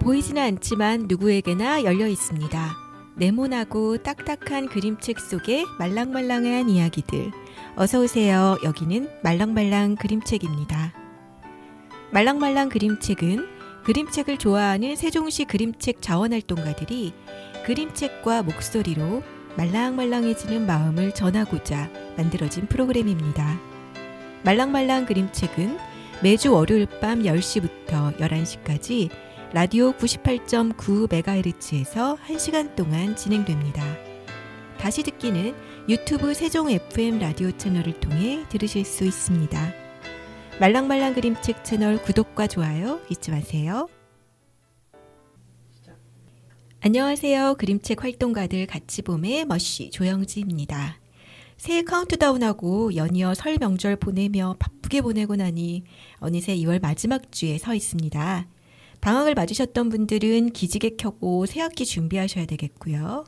보이지는 않지만 누구에게나 열려 있습니다. 네모나고 딱딱한 그림책 속의 말랑말랑한 이야기들. 어서 오세요. 여기는 말랑말랑 그림책입니다. 말랑말랑 그림책은 그림책을 좋아하는 세종시 그림책 자원활동가들이 그림책과 목소리로 말랑말랑해지는 마음을 전하고자 만들어진 프로그램입니다. 말랑말랑 그림책은 매주 월요일 밤 10시부터 11시까지 라디오 98.9MHz에서 1시간 동안 진행됩니다. 다시 듣기는 유튜브 세종 FM 라디오 채널을 통해 들으실 수 있습니다. 말랑말랑 그림책 채널 구독과 좋아요 잊지 마세요. 안녕하세요. 그림책 활동가들 같이 봄의 머쉬 조영지입니다. 새해 카운트다운하고 연이어 설 명절 보내며 바쁘게 보내고 나니 어느새 2월 마지막 주에 서 있습니다. 방학을 맞으셨던 분들은 기지개 켜고 새학기 준비하셔야 되겠고요.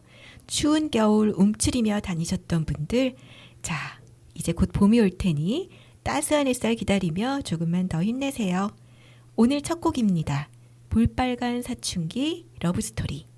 추운 겨울 움츠리며 다니셨던 분들, 자, 이제 곧 봄이 올 테니 따스한 햇살 기다리며 조금만 더 힘내세요. 오늘 첫 곡입니다. 볼빨간 사춘기 러브스토리.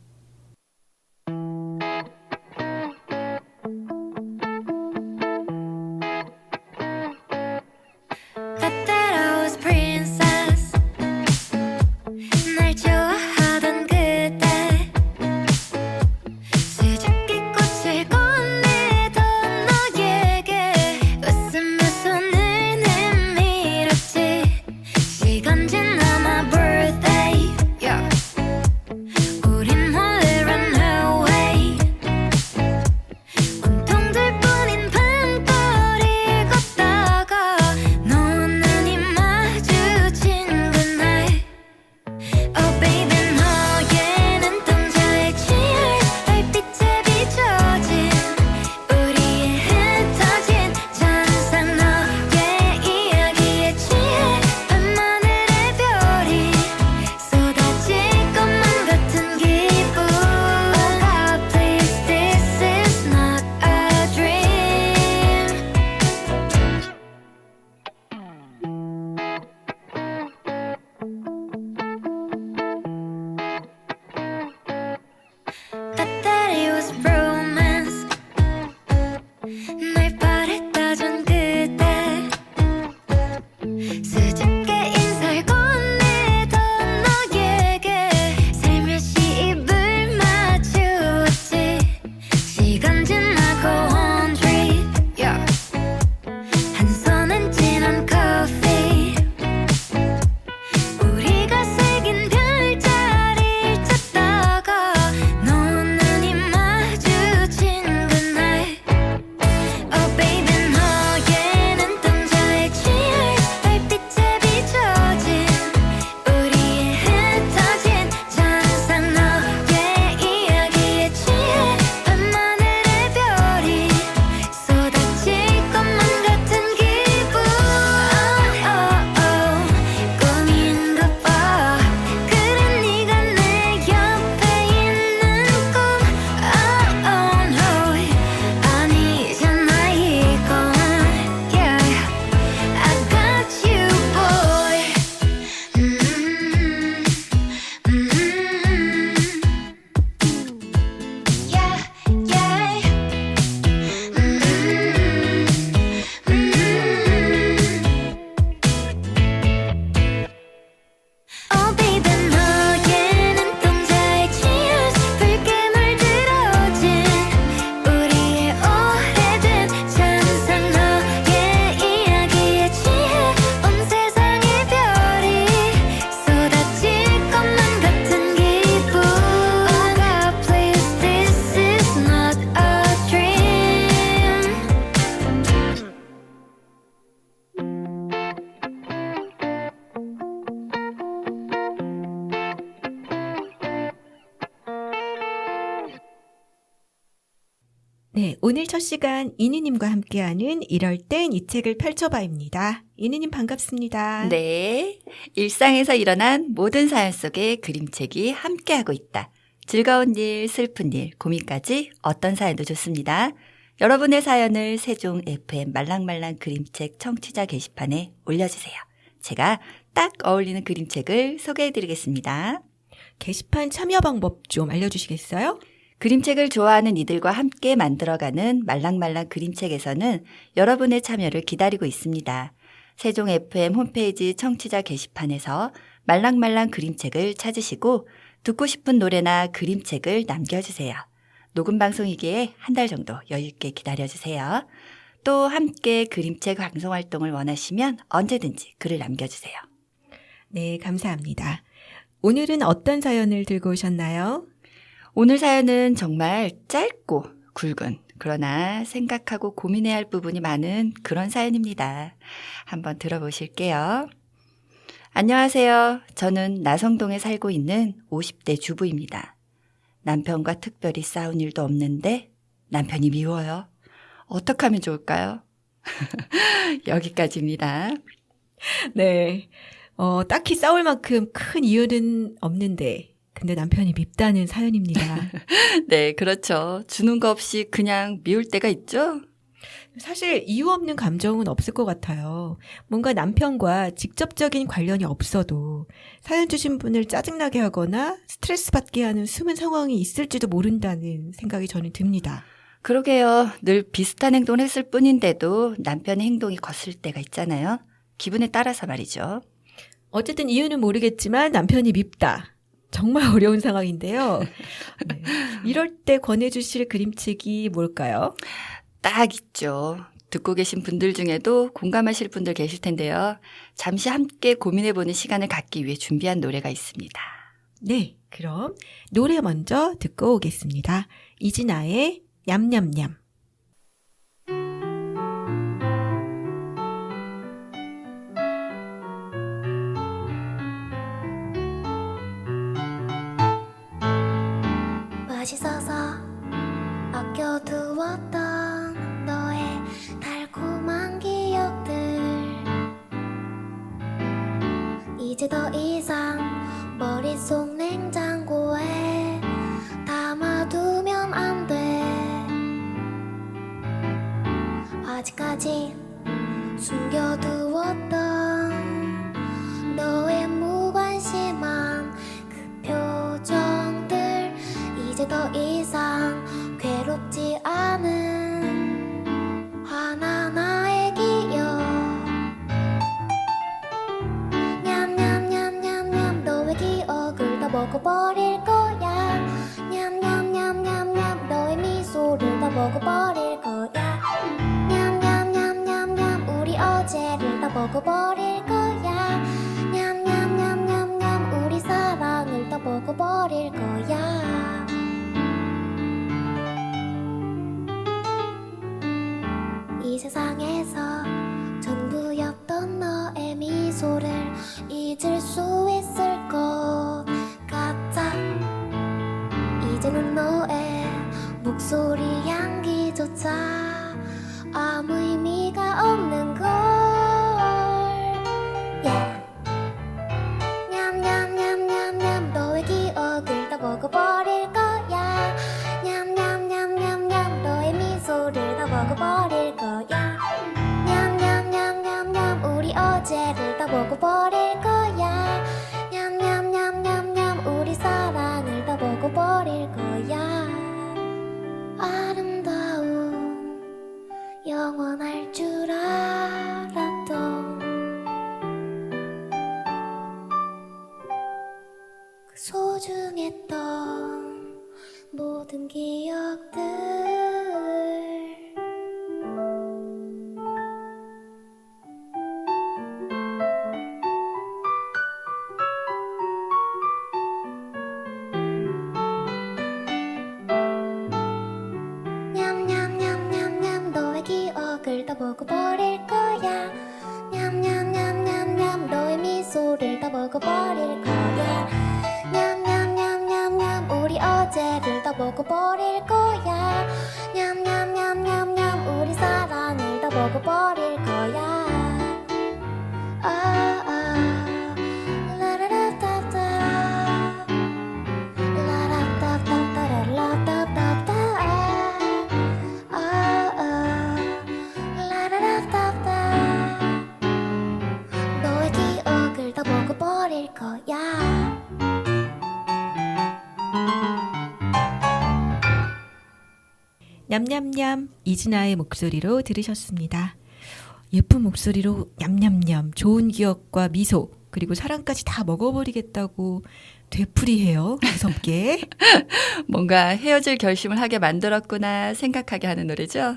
네, 오늘 첫 시간 이니님과 함께하는 이럴 땐 이 책을 펼쳐봐입니다. 이니님 반갑습니다. 네, 일상에서 일어난 모든 사연 속에 그림책이 함께하고 있다. 즐거운 일, 슬픈 일, 고민까지 어떤 사연도 좋습니다. 여러분의 사연을 세종 FM 말랑말랑 그림책 청취자 게시판에 올려주세요. 제가 딱 어울리는 그림책을 소개해드리겠습니다. 게시판 참여 방법 좀 알려주시겠어요? 그림책을 좋아하는 이들과 함께 만들어가는 말랑말랑 그림책에서는 여러분의 참여를 기다리고 있습니다. 세종 FM 홈페이지 청취자 게시판에서 말랑말랑 그림책을 찾으시고 듣고 싶은 노래나 그림책을 남겨주세요. 녹음 방송이기에 한 달 정도 여유있게 기다려주세요. 또 함께 그림책 방송 활동을 원하시면 언제든지 글을 남겨주세요. 네, 감사합니다. 오늘은 어떤 사연을 들고 오셨나요? 오늘 사연은 정말 짧고 굵은 그러나 생각하고 고민해야 할 부분이 많은 그런 사연입니다. 한번 들어보실게요. 안녕하세요. 저는 나성동에 살고 있는 50대 주부입니다. 남편과 특별히 싸운 일도 없는데 남편이 미워요. 어떻게 하면 좋을까요? 여기까지입니다. 네. 딱히 싸울 만큼 큰 이유는 없는데, 근데 남편이 밉다는 사연입니다. 네, 그렇죠. 주는 거 없이 그냥 미울 때가 있죠? 사실 이유 없는 감정은 없을 것 같아요. 뭔가 남편과 직접적인 관련이 없어도 사연 주신 분을 짜증나게 하거나 스트레스 받게 하는 숨은 상황이 있을지도 모른다는 생각이 저는 듭니다. 그러게요. 늘 비슷한 행동을 했을 뿐인데도 남편의 행동이 거슬 때가 있잖아요. 기분에 따라서 말이죠. 어쨌든 이유는 모르겠지만 남편이 밉다. 정말 어려운 상황인데요. 네. 이럴 때 권해주실 그림책이 뭘까요? 딱 있죠. 듣고 계신 분들 중에도 공감하실 분들 계실 텐데요. 잠시 함께 고민해보는 시간을 갖기 위해 준비한 노래가 있습니다. 네, 그럼 노래 먼저 듣고 오겠습니다. 이진아의 냠냠냠. 맛있어서 아껴두었던 너의 달콤한 기억들 이제 더 이상 머릿속 냉장고에 담아두면 안 돼. 아직까지 숨겨두었던 너의 무관심한 그 표정들 이제 더 이상 괴롭지 않은 하나하나의 기억. 냠냠냠냠냠 너의 기억을 다 먹어버릴 거야. 냠냠냠냠냠 너의 미소를 다 먹어버릴 거야. 냠냠냠냠냠 우리 어제를 다 먹어버릴 거야. 냠냠냠냠냠 우리 사랑을 다 먹어버릴 거야. 이 세상에서 전부였던 너의 미소를 잊을 수 있을 것 같아. 이제는 너의 목소리 향기조차 아무 의미가 없는 걸. yeah. 냠냠냠냠냠 너의 기억을 다 먹어버릴 거야. 냠냠냠냠냠 너의 미소를 다 먹어버릴 거야. 냠냠냠냠냠 우리 어제를 다 먹어버릴 거야. 냠냠냠냠냠 우리 사랑을 다 먹어버릴 거야. 아름다운 영원할 줄 알았던 그 소중했던 모든 기억들. 냠냠냠냠냠 너의 기억을 다 먹어버릴 거야. 냠냠냠냠냠 너의 미소를 다 먹어버릴 거야. 냠냠냠냠냠 우리 어제를 다 먹어버릴 거야. 냠냠냠냠냠 우리 사랑을 다 먹어버릴 거야. 라라라따따 라라따따따라라따따따 라라라따따 너의 기억을 다 먹어버릴 거야. 냠냠냠 이진아의 목소리로 들으셨습니다. 예쁜 목소리로 냠냠냠 좋은 기억과 미소 그리고 사랑까지 다 먹어버리겠다고 되풀이해요. 무섭게. 뭔가 헤어질 결심을 하게 만들었구나 생각하게 하는 노래죠.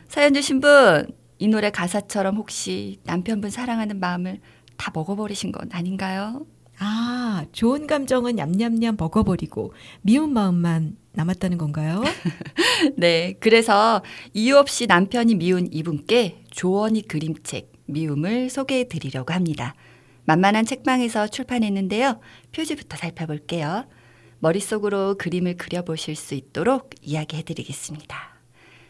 사연 주신 분, 이 노래 가사처럼 혹시 남편분 사랑하는 마음을 다 먹어버리신 건 아닌가요? 아, 좋은 감정은 냠냠냠 먹어버리고 미운 마음만 남았다는 건가요? 네, 그래서 이유 없이 남편이 미운 이분께 조언이 그림책 미움을 소개해 드리려고 합니다. 만만한 책방에서 출판했는데요. 표지부터 살펴볼게요. 머릿속으로 그림을 그려보실 수 있도록 이야기해 드리겠습니다.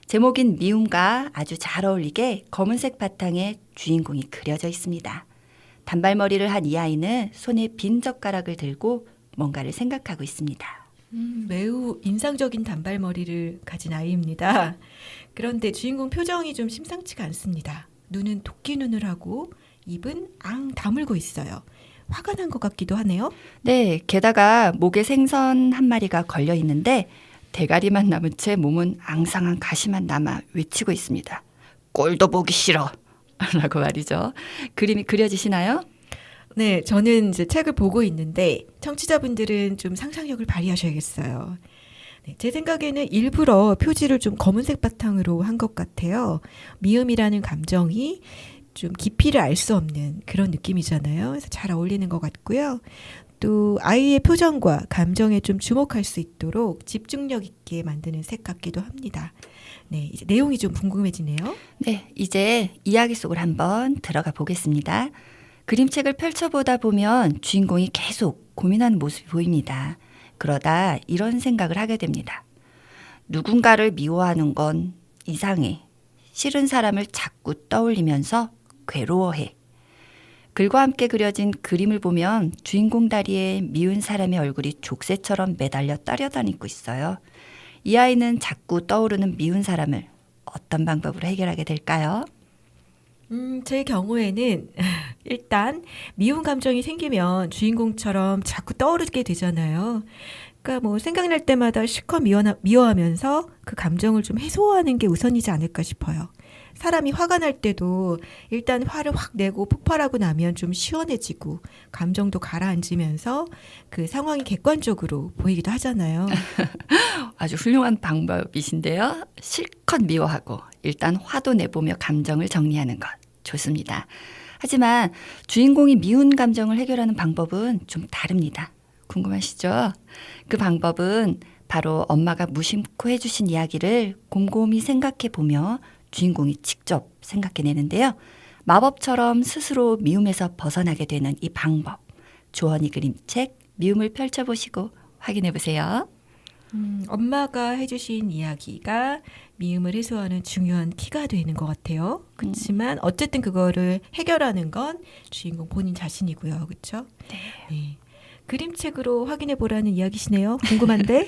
제목인 미움과 아주 잘 어울리게 검은색 바탕에 주인공이 그려져 있습니다. 단발머리를 한 이 아이는 손에 빈 젓가락을 들고 뭔가를 생각하고 있습니다. 매우 인상적인 단발머리를 가진 아이입니다. 그런데 주인공 표정이 좀 심상치가 않습니다. 눈은 토끼 눈을 하고 입은 앙 다물고 있어요. 화가 난 것 같기도 하네요. 네, 게다가 목에 생선 한 마리가 걸려 있는데 대가리만 남은 채 몸은 앙상한 가시만 남아 외치고 있습니다. 꼴도 보기 싫어 라고 말이죠. 그림이 그려지시나요? 네, 저는 이제 책을 보고 있는데 청취자분들은 좀 상상력을 발휘하셔야겠어요. 네, 제 생각에는 일부러 표지를 좀 검은색 바탕으로 한 것 같아요. 미움이라는 감정이 좀 깊이를 알 수 없는 그런 느낌이잖아요. 그래서 잘 어울리는 것 같고요. 또 아이의 표정과 감정에 좀 주목할 수 있도록 집중력 있게 만드는 색 같기도 합니다. 네, 이제 내용이 좀 궁금해지네요. 네, 이제 이야기 속으로 한번 들어가 보겠습니다. 그림책을 펼쳐보다 보면 주인공이 계속 고민하는 모습이 보입니다. 그러다 이런 생각을 하게 됩니다. 누군가를 미워하는 건 이상해. 싫은 사람을 자꾸 떠올리면서 괴로워해. 글과 함께 그려진 그림을 보면 주인공 다리에 미운 사람의 얼굴이 족쇄처럼 매달려 따려다니고 있어요. 이 아이는 자꾸 떠오르는 미운 사람을 어떤 방법으로 해결하게 될까요? 제 경우에는 일단 미운 감정이 생기면 주인공처럼 자꾸 떠오르게 되잖아요. 그러니까 뭐 생각날 때마다 실컷 미워하면서 그 감정을 좀 해소하는 게 우선이지 않을까 싶어요. 사람이 화가 날 때도 일단 화를 확 내고 폭발하고 나면 좀 시원해지고 감정도 가라앉으면서 그 상황이 객관적으로 보이기도 하잖아요. 아주 훌륭한 방법이신데요. 실컷 미워하고 일단 화도 내보며 감정을 정리하는 것 좋습니다. 하지만 주인공이 미운 감정을 해결하는 방법은 좀 다릅니다. 궁금하시죠? 그 방법은 바로 엄마가 무심코 해주신 이야기를 곰곰이 생각해 보며 주인공이 직접 생각해내는데요. 마법처럼 스스로 미움에서 벗어나게 되는 이 방법. 조언이 그림책 미움을 펼쳐보시고 확인해보세요. 엄마가 해주신 이야기가 미움을 해소하는 중요한 키가 되는 것 같아요. 그렇지만 어쨌든 그거를 해결하는 건 주인공 본인 자신이고요. 그렇죠? 네. 그림책으로 확인해 보라는 이야기시네요. 궁금한데?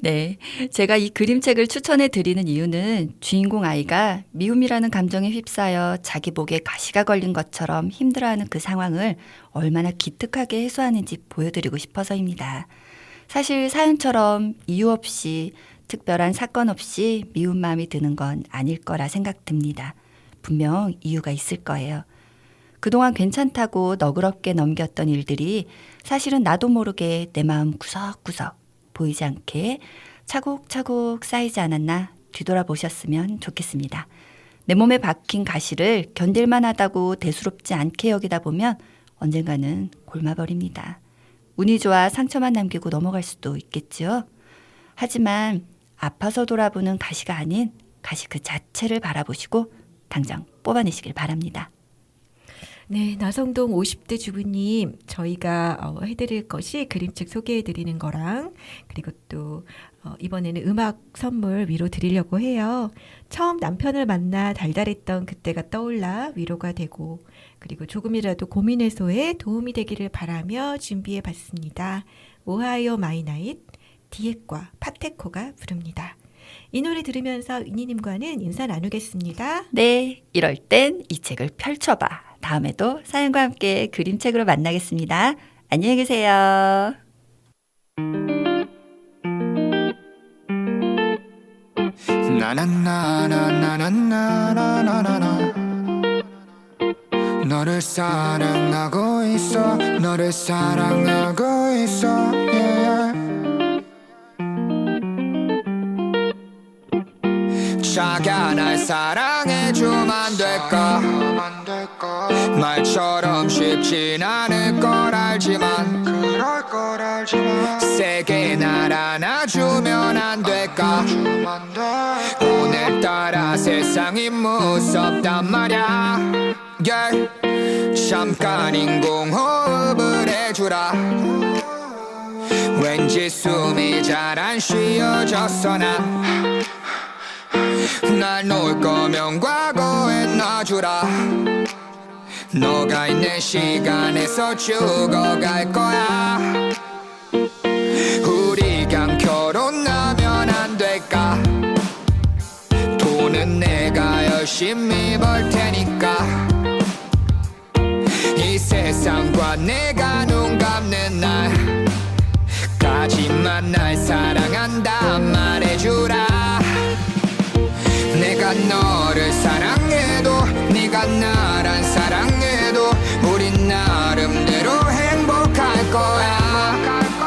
네, 제가 이 그림책을 추천해 드리는 이유는 주인공 아이가 미움이라는 감정에 휩싸여 자기 목에 가시가 걸린 것처럼 힘들어하는 그 상황을 얼마나 기특하게 해소하는지 보여드리고 싶어서입니다. 사실 사연처럼 이유 없이 특별한 사건 없이 미운 마음이 드는 건 아닐 거라 생각됩니다. 분명 이유가 있을 거예요. 그동안 괜찮다고 너그럽게 넘겼던 일들이 사실은 나도 모르게 내 마음 구석구석 보이지 않게 차곡차곡 쌓이지 않았나 뒤돌아보셨으면 좋겠습니다. 내 몸에 박힌 가시를 견딜만 하다고 대수롭지 않게 여기다 보면 언젠가는 골마버립니다. 운이 좋아 상처만 남기고 넘어갈 수도 있겠죠. 하지만 아파서 돌아보는 가시가 아닌 가시 그 자체를 바라보시고 당장 뽑아내시길 바랍니다. 네, 나성동 50대 주부님, 저희가 해드릴 것이 그림책 소개해드리는 거랑 그리고 또 이번에는 음악 선물 위로 드리려고 해요. 처음 남편을 만나 달달했던 그때가 떠올라 위로가 되고 그리고 조금이라도 고민 해소에 도움이 되기를 바라며 준비해봤습니다. 오하이오 마이나잇, 디엣과 파테코가 부릅니다. 이 노래 들으면서 이니님과는 인사 나누겠습니다. 네, 이럴 땐 이 책을 펼쳐봐. 다음에도 사연과 함께 그림책으로 만나겠습니다. 안녕히 계세요. 나나나나나나나나나나 너를 사랑하고 있어 너를 사랑하고 있어 yeah. 자가 날 사랑해주면 안 될까 말처럼 쉽진 않을 걸 알지만 세게 날 안아주면 안 될까 오늘따라 세상이 무섭단 말야 yeah. 잠깐 인공호흡을 해주라 왠지 숨이 잘 안 쉬어졌어 날 놓을 거면 과거에 놔주라 너가 있는 시간에서 죽어갈 거야 우리 그냥 결혼하면 안 될까 돈은 내가 열심히 벌 테니까 이 세상과 내가 눈 감는 날까지만 날 사랑한다 말해주라 내가 너를 사랑해도 네가 날 안 사랑해도 우린 나름대로 행복할 거야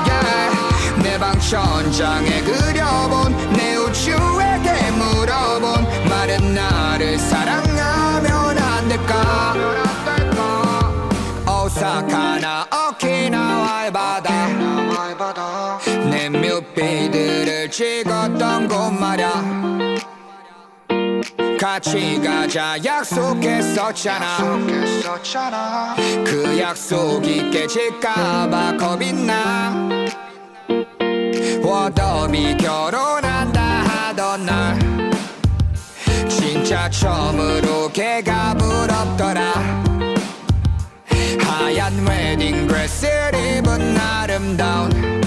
yeah. 내 방 천장에 그려본 내 우주에게 물어본 말은 나를 사랑하면 안 될까 오사카나 오키나와의 바다 내 뮤비들을 찍었던 곳 말야 같이 가자 약속했었잖아 그 약속이 깨질까봐 겁이 나 워더비 결혼한다 하던 날 진짜 처음으로 걔가 부럽더라 하얀 웨딩드레스를 입은 아름다운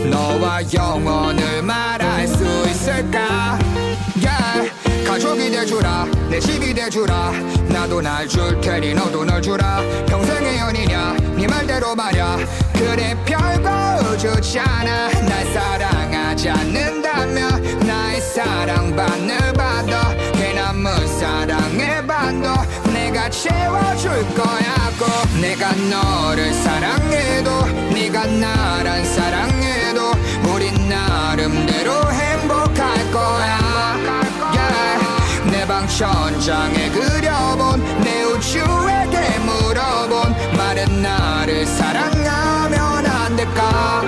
너와 영원을 말할 수 있을까 yeah. 가족이 돼주라 내 집이 돼주라 나도 날 줄 테니 너도 널 주라 평생의 연이냐 네 말대로 말야 그래 별거 우주잖아 날 사랑하지 않는다면 나의 사랑반을 받아 개남은 사랑해봐도 내가 채워줄 거야고 내가 너를 사랑해도 네가 날 안 사랑해도 우린 나름대로 행복할 거야 내 방 천장에 그려본 내 우주에게 물어본 말은 나를 사랑하면 안 될까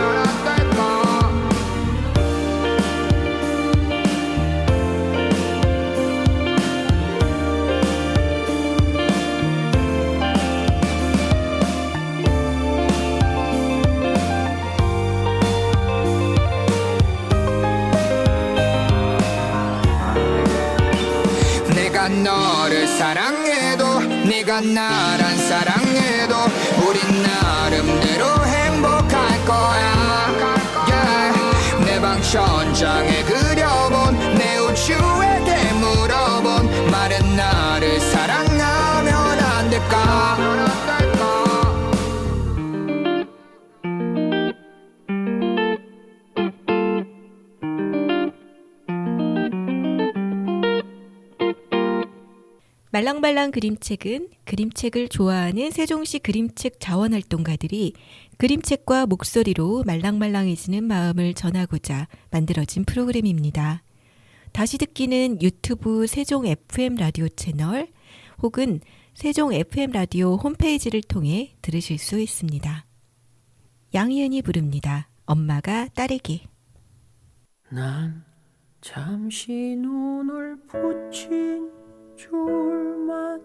내가 너를 사랑해도 네가 날 안 사랑해도 우린 나름대로 행복할 거야 yeah. 내 방 천장에 그려본 내 우주에게 물어본 말은 나를 사랑하면 안 될까 말랑말랑 그림책은 그림책을 좋아하는 세종시 그림책 자원활동가들이 그림책과 목소리로 말랑말랑해지는 마음을 전하고자 만들어진 프로그램입니다. 다시 듣기는 유튜브 세종 FM 라디오 채널 혹은 세종 FM 라디오 홈페이지를 통해 들으실 수 있습니다. 양희은이 부릅니다. 엄마가 딸에게. 난 잠시 눈을 붙인 줄만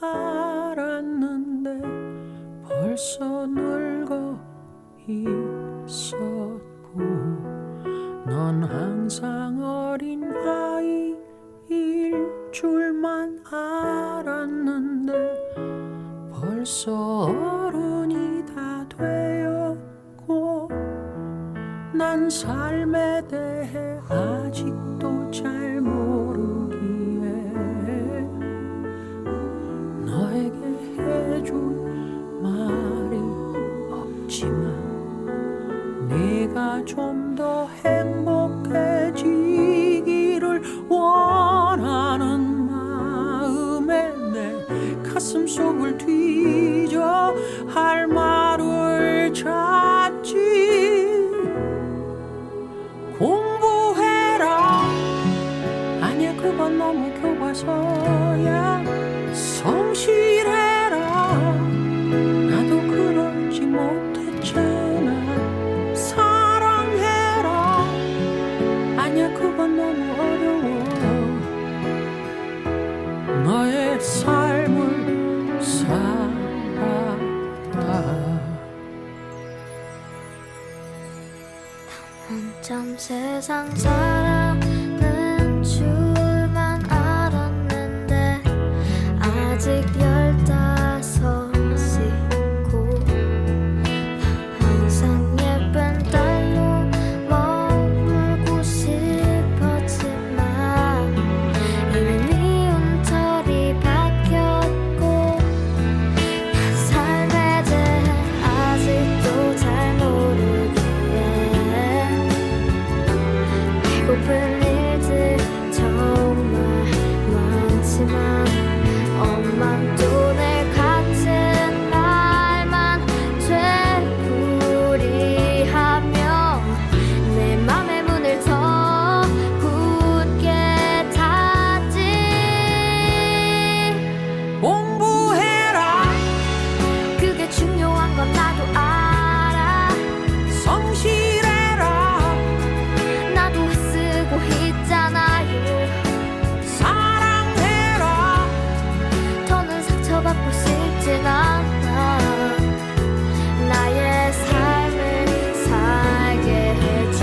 알았는데 벌써 늙어 있었고 넌 항상 어린 아이일 줄만 알았는데 벌써 어른이 다 되었고 난 삶에 대해 아직도 잘 모르기에 너에게 해줄 말이 없지만 네가 좀 더 행복해지기를 가서야 성실해라. 나도 그러지 못했잖아. 사랑해라. 아니야 그건 너무 어려워. 너의 삶을 살아라. 한참 세상 살아는 줄만 알았는데 아직 15이고 항상 예쁜 딸로 머물고 싶었지만 이미 미운 털이 바뀌었고 난 삶에 대해 아직도 잘 모르기에 배고픈 일들 정말 많지만 엄마도 내 같은 말만 되풀이하며 내 맘의 문을 더 굳게 닫지. 공부해라. 그게 중요한 건 나도 알아. 성실해라. 나도 쓰고 있잖아요. 사랑해라. 더는 상처받고 싶진 않아. 나의 삶을 살게 해줘.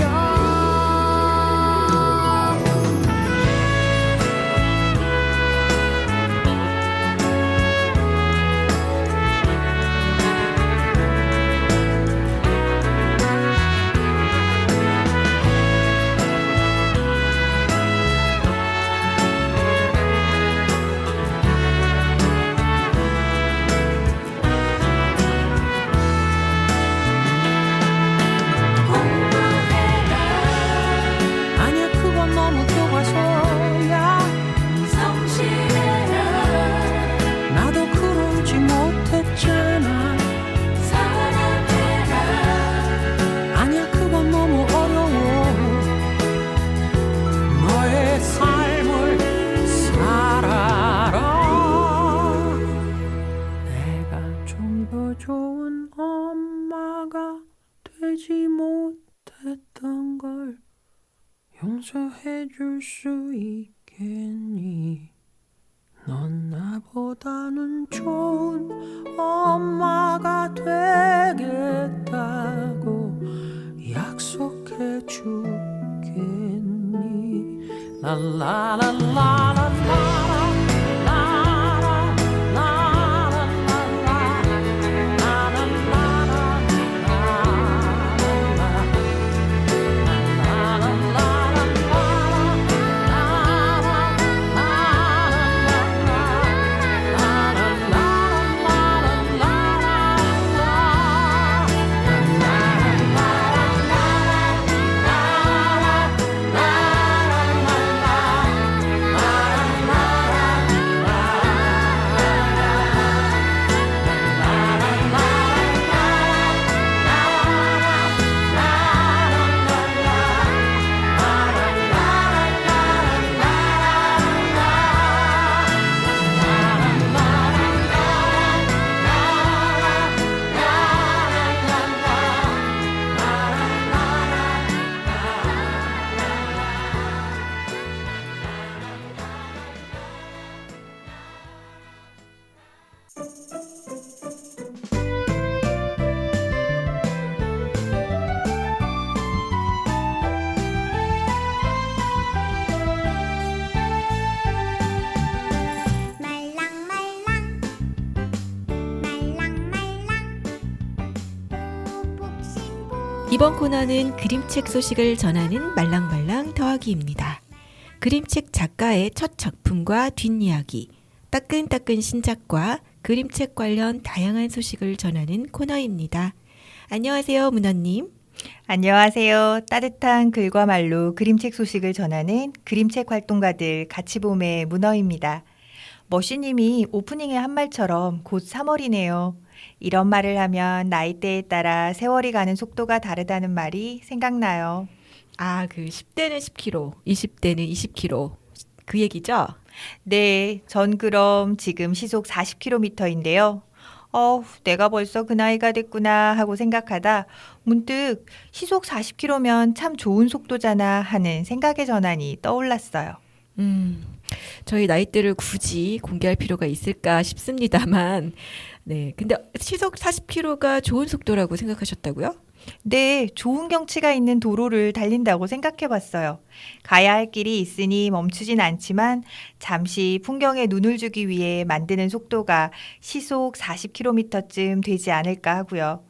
아니야 그건 너무 교과서야. 성실해라. 나도 그러지 못했잖아. 사랑해라. 아니야 그건 너무 어려워. 너의 삶을 살아라. 내가 좀 더 좋은 엄마가 되지 못했던 걸 용서해 줄 수 있겠니? 넌 나보다는 좋은 엄마가 되겠다고 약속해 주겠니? 랄라랄라랄라라. 말랑말랑 말랑말랑 복복신복. 이번 코너는 그림책 소식을 전하는 말랑말랑 더하기입니다. 그림책 작가의 첫 작품과 뒷이야기, 따끈따끈 신작과 그림책 관련 다양한 소식을 전하는 코너입니다. 안녕하세요, 문화님. 안녕하세요. 따뜻한 글과 말로 그림책 소식을 전하는 그림책 활동가들 같이봄의 문어입니다. 머시님이 오프닝에 한 말처럼 곧 3월이네요. 이런 말을 하면 나이대에 따라 세월이 가는 속도가 다르다는 말이 생각나요. 아, 그 10대는 10kg, 20대는 20kg 그 얘기죠? 네, 전 그럼 지금 시속 40km인데요. 내가 벌써 그 나이가 됐구나 하고 생각하다 문득 시속 40km면 참 좋은 속도잖아 하는 생각의 전환이 떠올랐어요. 음, 저희 나이대를 굳이 공개할 필요가 있을까 싶습니다만, 네. 근데 시속 40km가 좋은 속도라고 생각하셨다고요? 네, 좋은 경치가 있는 도로를 달린다고 생각해 봤어요. 가야 할 길이 있으니 멈추진 않지만 잠시 풍경에 눈을 주기 위해 만드는 속도가 시속 40km쯤 되지 않을까 하고요.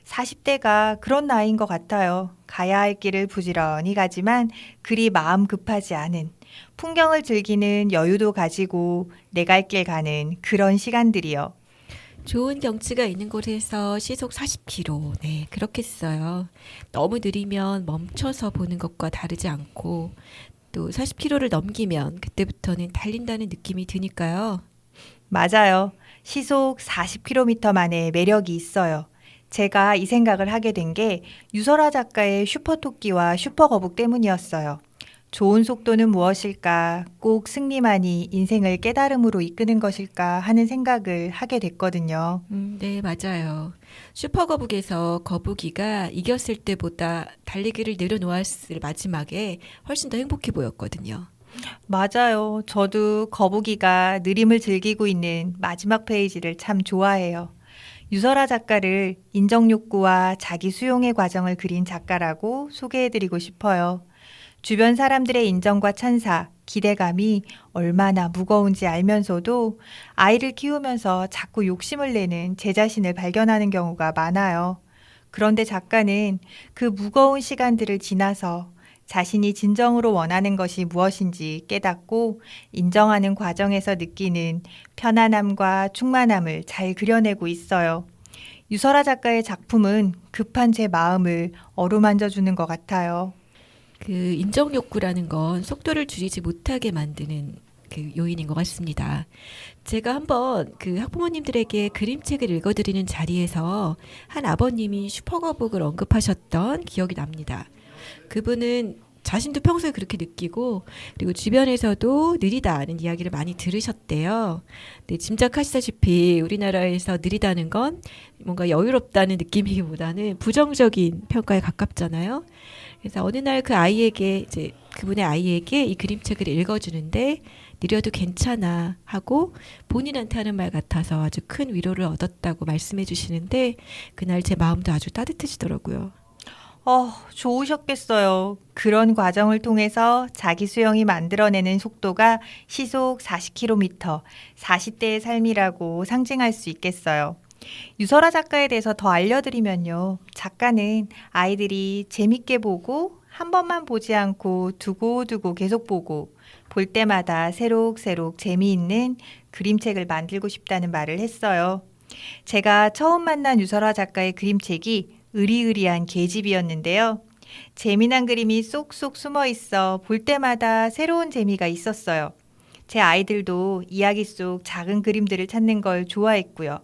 40대가 그런 나이인 것 같아요. 가야 할 길을 부지런히 가지만 그리 마음 급하지 않은, 풍경을 즐기는 여유도 가지고 내 갈 길 가는 그런 시간들이요. 좋은 경치가 있는 곳에서 시속 40km. 네, 그렇겠어요. 너무 느리면 멈춰서 보는 것과 다르지 않고 또 40km를 넘기면 그때부터는 달린다는 느낌이 드니까요. 맞아요. 시속 40km만의 매력이 있어요. 제가 이 생각을 하게 된 게 유설아 작가의 슈퍼토끼와 슈퍼거북 때문이었어요. 좋은 속도는 무엇일까? 꼭 승리만이 인생을 깨달음으로 이끄는 것일까? 하는 생각을 하게 됐거든요. 네, 맞아요. 슈퍼거북에서 거북이가 이겼을 때보다 달리기를 내려놓았을 마지막에 훨씬 더 행복해 보였거든요. 맞아요. 저도 거북이가 느림을 즐기고 있는 마지막 페이지를 참 좋아해요. 유설아 작가를 인정욕구와 자기 수용의 과정을 그린 작가라고 소개해드리고 싶어요. 주변 사람들의 인정과 찬사, 기대감이 얼마나 무거운지 알면서도 아이를 키우면서 자꾸 욕심을 내는 제 자신을 발견하는 경우가 많아요. 그런데 작가는 그 무거운 시간들을 지나서 자신이 진정으로 원하는 것이 무엇인지 깨닫고 인정하는 과정에서 느끼는 편안함과 충만함을 잘 그려내고 있어요. 유설아 작가의 작품은 급한 제 마음을 어루만져 주는 것 같아요. 그 인정 욕구라는 건 속도를 줄이지 못하게 만드는 그 요인인 것 같습니다. 제가 한번 그 학부모님들에게 그림책을 읽어드리는 자리에서 한 아버님이 슈퍼거북을 언급하셨던 기억이 납니다. 그분은 자신도 평소에 그렇게 느끼고 그리고 주변에서도 느리다는 이야기를 많이 들으셨대요. 근데 짐작하시다시피 우리나라에서 느리다는 건 뭔가 여유롭다는 느낌이기보다는 부정적인 평가에 가깝잖아요. 그래서 어느 날 그 아이에게 이제 그분의 아이에게 이 그림책을 읽어주는데 느려도 괜찮아 하고 본인한테 하는 말 같아서 아주 큰 위로를 얻었다고 말씀해 주시는데 그날 제 마음도 아주 따뜻해지더라고요. 좋으셨겠어요. 그런 과정을 통해서 자기 수영이 만들어내는 속도가 시속 40km, 40대의 삶이라고 상징할 수 있겠어요. 유설아 작가에 대해서 더 알려드리면요. 작가는 아이들이 재밌게 보고 한 번만 보지 않고 두고두고 계속 보고 볼 때마다 새록새록 재미있는 그림책을 만들고 싶다는 말을 했어요. 제가 처음 만난 유설아 작가의 그림책이 으리으리한 계집이었는데요. 재미난 그림이 쏙쏙 숨어 있어 볼 때마다 새로운 재미가 있었어요. 제 아이들도 이야기 속 작은 그림들을 찾는 걸 좋아했고요.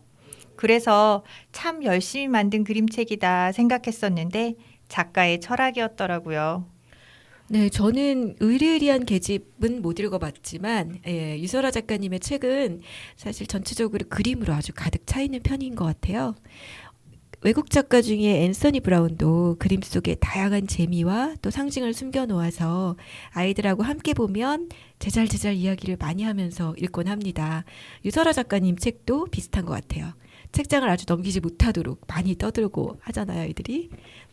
그래서 참 열심히 만든 그림책이다 생각했었는데 작가의 철학이었더라고요. 네, 저는 의리의리한 계집은 못 읽어봤지만 유설아 작가님의 책은 사실 전체적으로 그림으로 아주 가득 차 있는 편인 것 같아요. 외국 작가 중에 앤서니 브라운도 그림 속에 다양한 재미와 또 상징을 숨겨놓아서 아이들하고 함께 보면 제잘제잘 이야기를 많이 하면서 읽곤 합니다. 유설아 작가님 책도 비슷한 것 같아요. 책장을 아주 넘기지 못하도록 많이 떠들고 하잖아요, 아이들이.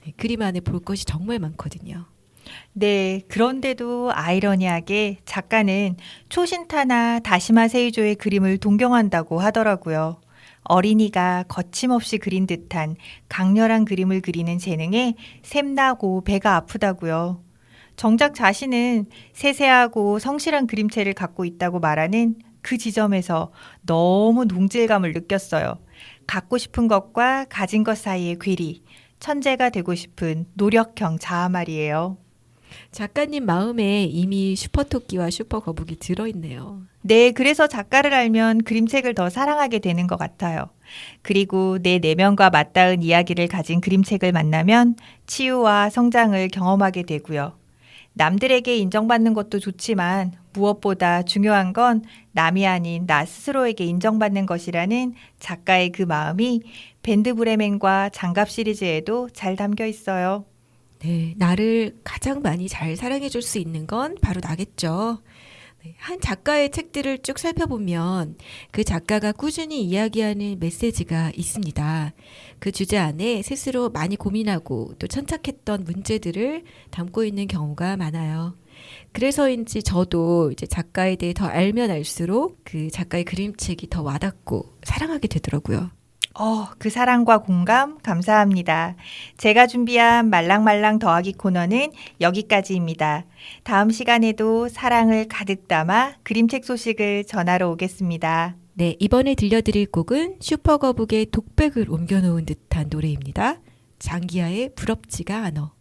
네, 그림 안에 볼 것이 정말 많거든요. 네, 그런데도 아이러니하게 작가는 초신타나 다시마 세이조의 그림을 동경한다고 하더라고요. 어린이가 거침없이 그린 듯한 강렬한 그림을 그리는 재능에 샘나고 배가 아프다고요. 정작 자신은 세세하고 성실한 그림체를 갖고 있다고 말하는 그 지점에서 너무 동질감을 느꼈어요. 갖고 싶은 것과 가진 것 사이의 괴리, 천재가 되고 싶은 노력형 자아 말이에요. 작가님 마음에 이미 슈퍼토끼와 슈퍼거북이 들어있네요. 네, 그래서 작가를 알면 그림책을 더 사랑하게 되는 것 같아요. 그리고 내 내면과 맞닿은 이야기를 가진 그림책을 만나면 치유와 성장을 경험하게 되고요. 남들에게 인정받는 것도 좋지만 무엇보다 중요한 건 남이 아닌 나 스스로에게 인정받는 것이라는 작가의 그 마음이 밴드 브레멘과 장갑 시리즈에도 잘 담겨 있어요. 네, 나를 가장 많이 잘 사랑해 줄 수 있는 건 바로 나겠죠. 네, 한 작가의 책들을 쭉 살펴보면 그 작가가 꾸준히 이야기하는 메시지가 있습니다. 그 주제 안에 스스로 많이 고민하고 또 천착했던 문제들을 담고 있는 경우가 많아요. 그래서인지 저도 이제 작가에 대해 더 알면 알수록 그 작가의 그림책이 더 와닿고 사랑하게 되더라고요. 그 사랑과 공감 감사합니다. 제가 준비한 말랑말랑 더하기 코너는 여기까지입니다. 다음 시간에도 사랑을 가득 담아 그림책 소식을 전하러 오겠습니다. 네, 이번에 들려드릴 곡은 슈퍼거북의 독백을 옮겨놓은 듯한 노래입니다. 장기하의 부럽지가 않어.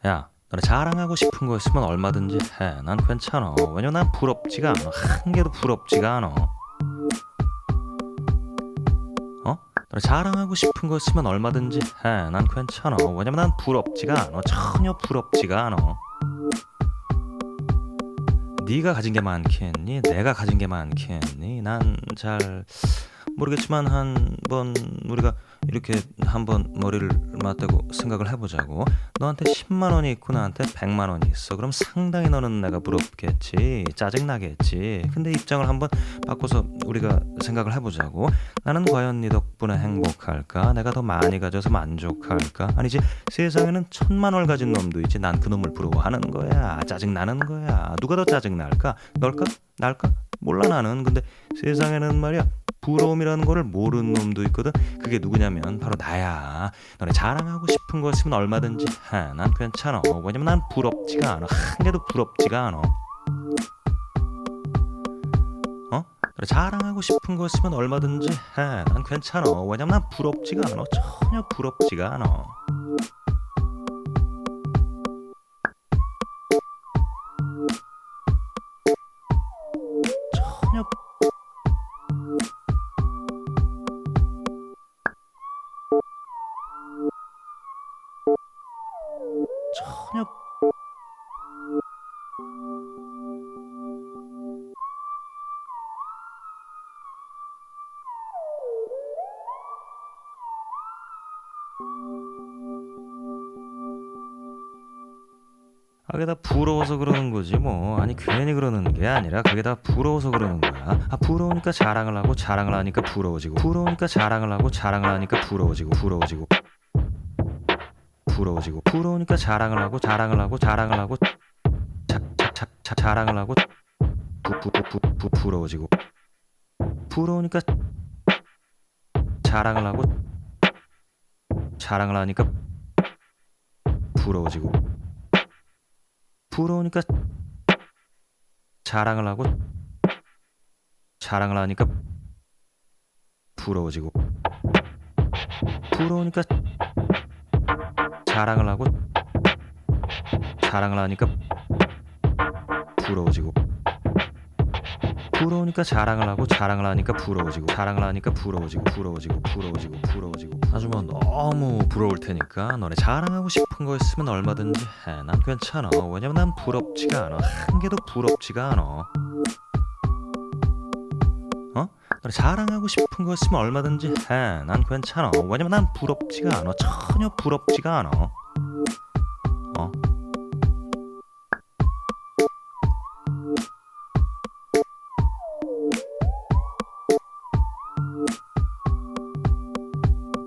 야, 너네 자랑하고 싶은 거 있으면 얼마든지 해. 난 괜찮아. 왜냐면 난 부럽지가 않아. 한 개도 부럽지가 않아. 너네 자랑하고 싶은 거 있으면 얼마든지 해. 난 괜찮아. 왜냐면 난 부럽지가 않아. 전혀 부럽지가 않아. 네가 가진 게 많겠니? 내가 가진 게 많겠니? 난 잘 모르겠지만 한번 우리가 이렇게 한번 머리를 맞대고 생각을 해보자고. 너한테 10만 원이 있고 나한테 100만 원이 있어. 그럼 상당히 너는 내가 부럽겠지. 짜증나겠지. 근데 입장을 한번 바꿔서 우리가 생각을 해보자고. 나는 과연 네 덕분에 행복할까? 내가 더 많이 가져서 만족할까? 아니지, 세상에는 1000만 원을 가진 놈도 있지. 난 그 놈을 부러워하는 거야. 짜증나는 거야. 누가 더 짜증날까? 널까? 날까? 몰라 나는. 근데 세상에는 말이야, 부러움이라는 거를 모르는 놈도 있거든. 그게 누구냐면 바로 나야. 너네 자랑하고 싶은 거 있으면 얼마든지 해. 난 괜찮아. 왜냐면 난 부럽지가 않아. 한 개도 부럽지가 않아. 너네 자랑하고 싶은 거 있으면 얼마든지 해. 난 괜찮아. 왜냐면 난 부럽지가 않아. 전혀 부럽지가 않아. 전혀 전혀 그게 다 부러워서 그러는 거지 뭐. 아니 괜히 그러는 게 아니라 그게 다 부러워서 그러는 거야. 부러우니까 자랑을 하고 자랑을 하니까 부러워지고, 부러우니까 자랑을 하고 자랑을 하니까 부러워지고, 부러워지고 부러우니까 자랑을 하고 자랑을 하고 자랑을 하고 자랑을 하고 부러워지고, 부러우니까 자랑을 하고 자랑을 하니까 부러워지고, 부러우니까 자랑을 하고 자랑을 하니까 부러워지고, 부러우니까 자랑을 하고 자랑을 하니까 부러워지고, 부러우니까 자랑을 하고 자랑을 하니까 부러워지고, 자랑을 하니까 부러워지고, 부러워지고. 아주 뭐 너무 부러울 테니까 너네 자랑하고 싶은 거 있으면 얼마든지 해. 난 괜찮아. 왜냐면 난 부럽지가 않아. 한 개도 부럽지가 않아. 너네 자랑하고 싶은 거 있으면 얼마든지 해. 난 괜찮아. 왜냐면 난 부럽지가 않아. 전혀 부럽지가 않아.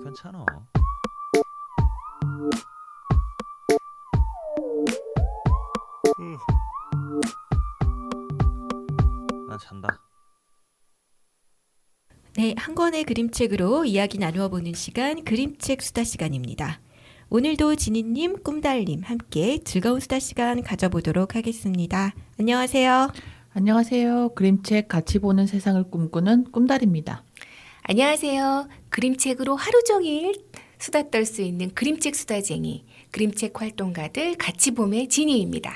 괜찮아. 난 잔다. 네, 한 권의 그림책으로 이야기 나누어 보는 시간, 그림책 수다 시간입니다. 오늘도 지니님, 꿈달님 함께 즐거운 수다 시간 가져보도록 하겠습니다. 안녕하세요. 안녕하세요. 그림책 같이 보는 세상을 꿈꾸는 꿈달입니다. 안녕하세요. 그림책으로 하루 종일 수다 떨 수 있는 그림책 수다쟁이, 그림책 활동가들 같이 봄의 진희입니다.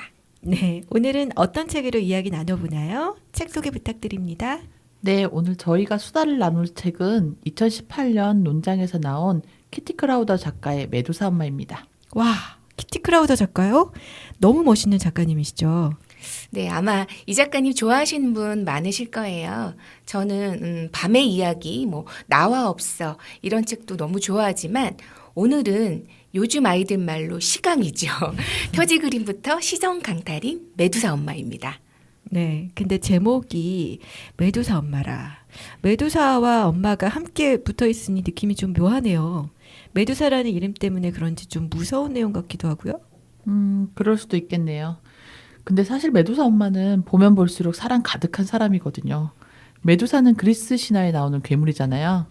네, 오늘은 어떤 책으로 이야기 나눠보나요? 책 소개 부탁드립니다. 네, 오늘 저희가 수다를 나눌 책은 2018년 논장에서 나온 키티 크라우더 작가의 메두사 엄마입니다. 와, 키티 크라우더 작가요? 너무 멋있는 작가님이시죠? 네, 아마 이 작가님 좋아하시는 분 많으실 거예요. 저는 밤의 이야기, 뭐 나와 없어 이런 책도 너무 좋아하지만 오늘은 요즘 아이들 말로 시강이죠. 표지 그림부터 시선 강탈인 메두사 엄마입니다. 네, 근데 제목이 메두사 엄마라. 메두사와 엄마가 함께 붙어 있으니 느낌이 좀 묘하네요. 메두사라는 이름 때문에 그런지 좀 무서운 내용 같기도 하고요. 그럴 수도 있겠네요. 근데 사실 메두사 엄마는 보면 볼수록 사랑 가득한 사람이거든요. 메두사는 그리스 신화에 나오는 괴물이잖아요.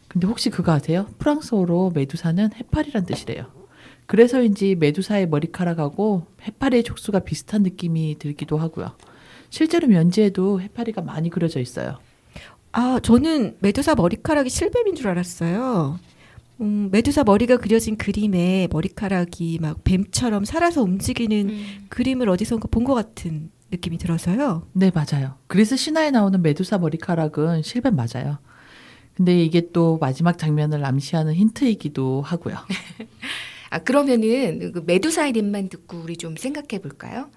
근데 혹시 그거 아세요? 프랑스어로 메두사는 해파리란 뜻이래요. 그래서인지 메두사의 머리카락하고 해파리의 촉수가 비슷한 느낌이 들기도 하고요. 실제로 면지에도 해파리가 많이 그려져 있어요. 아, 저는 메두사 머리카락이 실뱀인 줄 알았어요. 메두사 머리가 그려진 그림에 머리카락이 막 뱀처럼 살아서 움직이는 그림을 어디선가 본 것 같은 느낌이 들어서요. 네, 맞아요. 그리스 신화에 나오는 메두사 머리카락은 실뱀 맞아요. 근데 이게 또 마지막 장면을 암시하는 힌트이기도 하고요. 아, 그러면은 그 메두사 이름만 듣고 우리 좀 생각해 볼까요?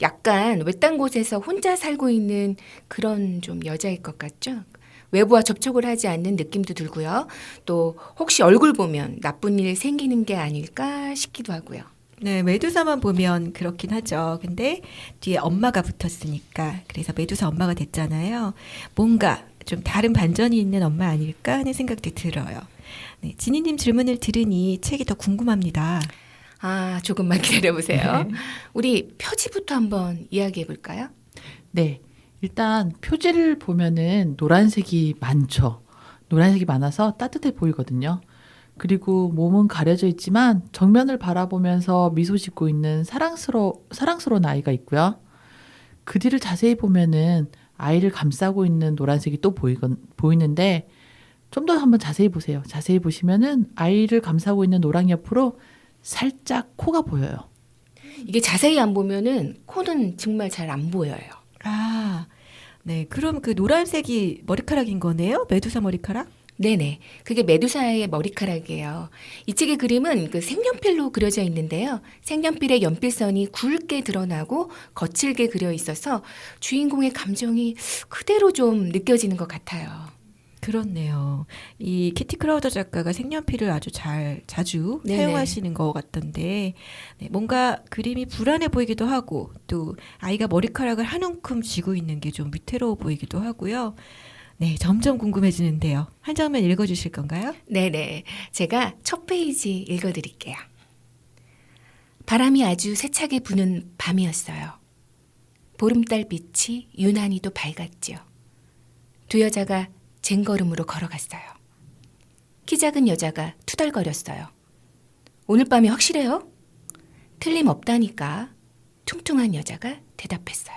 약간 외딴 곳에서 혼자 살고 있는 그런 좀 여자일 것 같죠? 외부와 접촉을 하지 않는 느낌도 들고요. 또 혹시 얼굴 보면 나쁜 일 생기는 게 아닐까 싶기도 하고요. 네, 메두사만 보면 그렇긴 하죠. 근데 뒤에 엄마가 붙었으니까 그래서 메두사 엄마가 됐잖아요. 뭔가 좀 다른 반전이 있는 엄마 아닐까 하는 생각도 들어요. 네, 지니님 질문을 들으니 책이 더 궁금합니다. 아, 조금만 기다려보세요. 네. 우리 표지부터 한번 이야기해 볼까요? 네. 일단 표지를 보면은 노란색이 많죠. 노란색이 많아서 따뜻해 보이거든요. 그리고 몸은 가려져 있지만 정면을 바라보면서 미소 짓고 있는 사랑스러운 아이가 있고요. 그 뒤를 자세히 보면은 아이를 감싸고 있는 노란색이 또 보이는데 좀 더 한번 자세히 보세요. 자세히 보시면은 아이를 감싸고 있는 노랑 옆으로 살짝 코가 보여요. 이게 자세히 안 보면은 코는 정말 잘 안 보여요. 아, 네. 그럼 그 노란색이 머리카락인 거네요? 메두사 머리카락? 네네. 그게 메두사의 머리카락이에요. 이 책의 그림은 그 색연필로 그려져 있는데요. 색연필의 연필선이 굵게 드러나고 거칠게 그려 있어서 주인공의 감정이 그대로 좀 느껴지는 것 같아요. 그렇네요. 이 키티 크라우더 작가가 색연필을 아주 자주 네네. 사용하시는 것 같던데, 네, 뭔가 그림이 불안해 보이기도 하고, 또 아이가 머리카락을 한 움큼 쥐고 있는 게 좀 위태로워 보이기도 하고요. 네, 점점 궁금해지는데요. 한 장면 읽어주실 건가요? 네네. 제가 첫 페이지 읽어드릴게요. 바람이 아주 세차게 부는 밤이었어요. 보름달 빛이 유난히도 밝았지요. 두 여자가 쟁걸음으로 걸어갔어요. 키 작은 여자가 투덜거렸어요. 오늘 밤이 확실해요? 틀림없다니까. 퉁퉁한 여자가 대답했어요.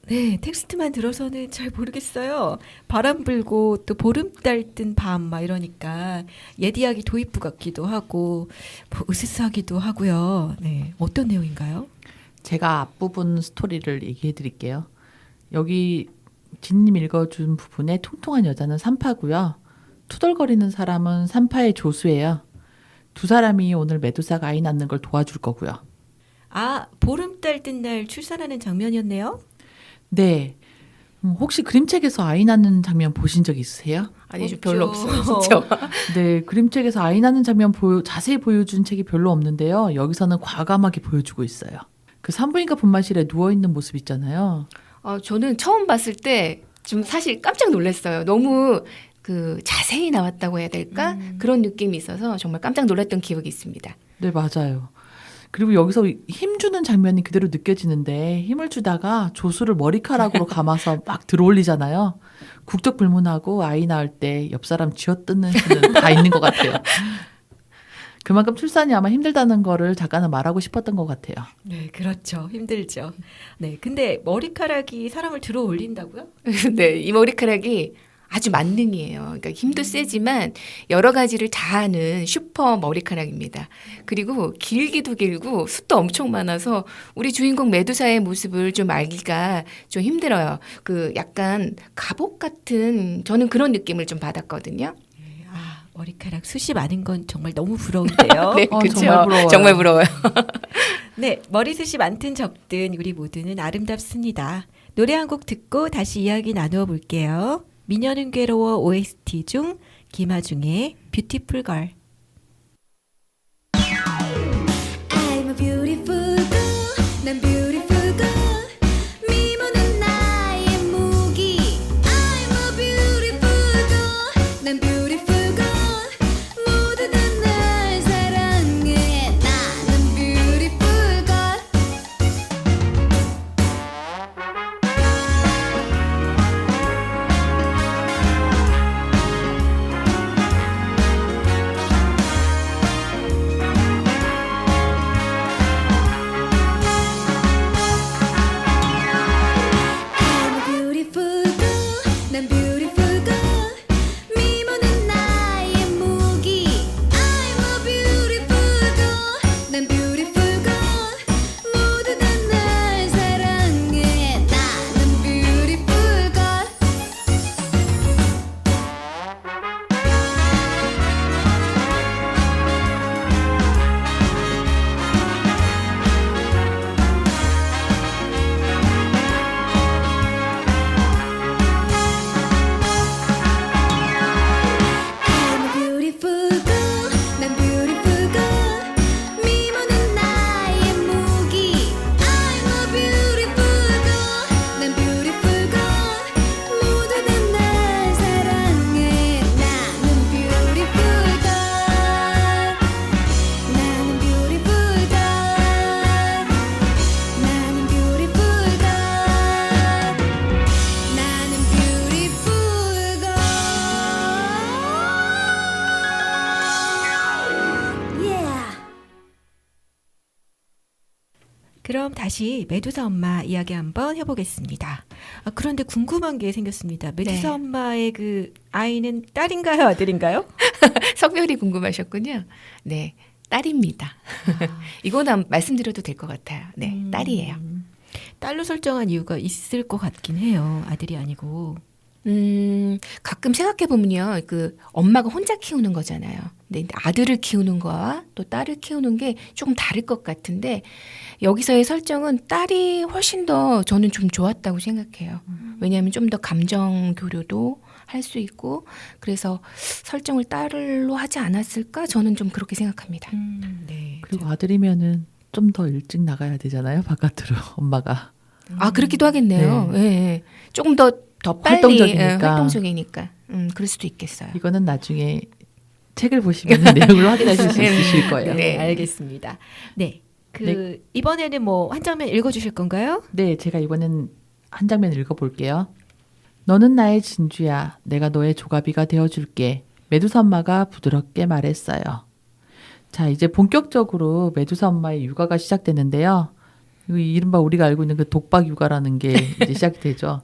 네, 텍스트만 들어서는 잘 모르겠어요. 바람 불고 또 보름달 뜬 밤 막 이러니까 옛 이야기 도입부 같기도 하고 뭐 으스스하기도 하고요. 네, 어떤 내용인가요? 제가 앞부분 스토리를 얘기해 드릴게요. 여기 진님 읽어준 부분에 통통한 여자는 산파고요. 투덜거리는 사람은 산파의 조수예요. 두 사람이 오늘 메두사가 아이 낳는 걸 도와줄 거고요. 아, 보름달 뜬 날 출산하는 장면이었네요? 네. 혹시 그림책에서 아이 낳는 장면 보신 적 있으세요? 아니, 없죠. 별로 없어요, 진짜. 네, 그림책에서 아이 낳는 장면 자세히 보여준 책이 별로 없는데요. 여기서는 과감하게 보여주고 있어요. 그 산부인과 분만실에 누워있는 모습 있잖아요. 저는 처음 봤을 때 좀 사실 깜짝 놀랐어요. 너무 그 자세히 나왔다고 해야 될까? 그런 느낌이 있어서 정말 깜짝 놀랐던 기억이 있습니다. 네, 맞아요. 그리고 여기서 힘 주는 장면이 그대로 느껴지는데 힘을 주다가 조수를 머리카락으로 감아서 막 들어올리잖아요. 국적불문하고 아이 낳을 때 옆 사람 쥐어뜯는 수는 다 있는 것 같아요. 그만큼 출산이 아마 힘들다는 거를 작가는 말하고 싶었던 것 같아요. 네, 그렇죠. 힘들죠. 네, 근데 머리카락이 사람을 들어 올린다고요? 네, 이 머리카락이 아주 만능이에요. 그러니까 힘도 세지만 여러 가지를 다 하는 슈퍼 머리카락입니다. 그리고 길기도 길고 숱도 엄청 많아서 우리 주인공 메두사의 모습을 좀 알기가 좀 힘들어요. 그 약간 갑옷 같은 저는 그런 느낌을 좀 받았거든요. 아, 머리카락 숱이 많은 건 정말 너무 부러운데요. 네, 어, 그쵸? 정말 부러워요. 정말 부러워요. 네, 머리숱이 많든 적든 우리 모두는 아름답습니다. 노래 한 곡 듣고 다시 이야기 나누어 볼게요. 미녀는 괴로워 OST 중 김하중의 뷰티풀 걸. I'm a beautiful girl 난 beautiful girl 미모는 나의 무기 I'm a beautiful girl 난 beautiful girl 모두 다 날 사랑해 나는 beautiful girl I'm a beautiful girl 난 beautiful girl 미모는 나의 무기 I'm a beautiful girl 난 beautiful girl 모두 다 날 사랑해 나는 beautiful girl I'm a beautiful girl 난 beautiful girl 미모는 나의 무기 I'm a beautiful girl 난 beautiful girl 모두 다 날 사랑해 나는 beautiful girl 나는 beautiful girl 나는 beautiful girl 나는 beautiful girl Yeah 그럼 다시 메두사 엄마 이야기 한번 해보겠습니다. 아, 그런데 궁금한 게 생겼습니다. 메두사 네. 엄마의 그 아이는 딸인가요, 아들인가요? 성별이 궁금하셨군요. 네, 딸입니다. 이거는 말씀드려도 될 것 같아요. 네, 딸이에요. 딸로 설정한 이유가 있을 것 같긴 해요. 아들이 아니고. 가끔 생각해보면요. 그 엄마가 혼자 키우는 거잖아요. 근데 아들을 키우는 거와 또 딸을 키우는 게 조금 다를 것 같은데 여기서의 설정은 딸이 훨씬 더 저는 좀 좋았다고 생각해요. 왜냐하면 좀 더 감정 교류도 할 수 있고 그래서 설정을 딸로 하지 않았을까? 저는 좀 그렇게 생각합니다. 네. 그리고 아들이면은 좀 더 일찍 나가야 되잖아요. 바깥으로 엄마가. 아 그렇기도 하겠네요. 네. 예, 예. 조금 더 빨리 활동적이니까. 예, 활동적이니까 그럴 수도 있겠어요. 이거는 나중에 책을 보시면 내용을 확인하실 수 있으실 거예요. 네, 네. 알겠습니다. 네. 그 네. 이번에는 뭐 한 장면 읽어주실 건가요? 네, 제가 이번엔 한 장면 읽어볼게요. 너는 나의 진주야. 내가 너의 조가비가 되어줄게. 메두사 엄마가 부드럽게 말했어요. 자, 이제 본격적으로 메두사 엄마의 육아가 시작되는데요. 이 이른바 우리가 알고 있는 그 독박 육아라는 게 이제 시작되죠.